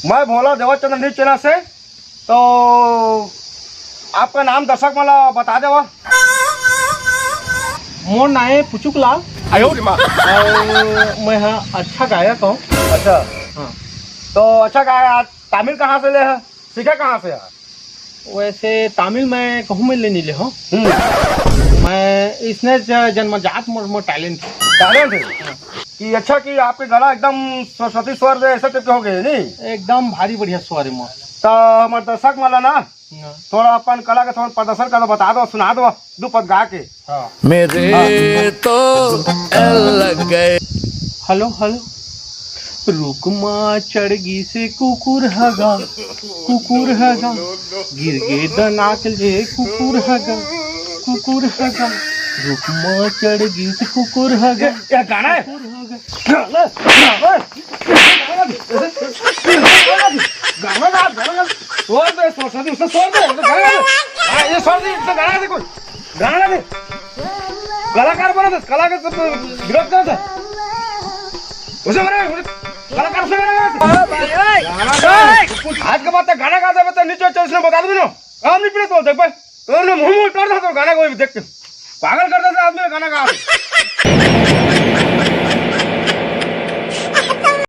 मैं भोला Devchandra news channel से। तो आपका नाम दर्शक मला बता देवा। मोर नाम है पुचुक लाल आयो और मैं हाँ अच्छा गायक हूँ। अच्छा, हाँ। तो अच्छा गाया। तमिल कहाँ से ले है, सीखा कहाँ से है? वैसे तमिल मैं कहूँ में ले नहीं ले हूँ। मैं इसने जन्मजात मोर टैलेंट टैलेंट है कि अच्छा कि आपके गला एकदम सरस्वती स्वर दे ऐसे टाइप के हो गए नहीं? एकदम भारी बढ़िया स्वर है मोर। तो हमारे दर्शक मला ना थोड़ा अपन कला का थोड़ा प्रदर्शन कर बता दो, सुना दो दो पद गा के। हाँ। मेरे तो लग गए। हेलो हेलो रुकमा चढ़गी से कुकुर हगा गिर गे दनाकल जे कुकुर हगा रुकमा चढ़गी से कुकुर हगा। ये गाना है? गाना स्वर दे, सरस्वती उससे स्वर दे, गाना ये स्वर दे, इससे गाना दे, कोई गाना दे। कलाकार बना दे, कलाकार सब विरोध कर दे उसे बना, कलाकार से आज के बाद तक गाना गाता है, नीचे चल इसने बता दो ना। काम नहीं पीड़े तो देख भाई तो मुंह उतार दो तो गाना कोई देख के पागल कर देता आदमी गाना गा।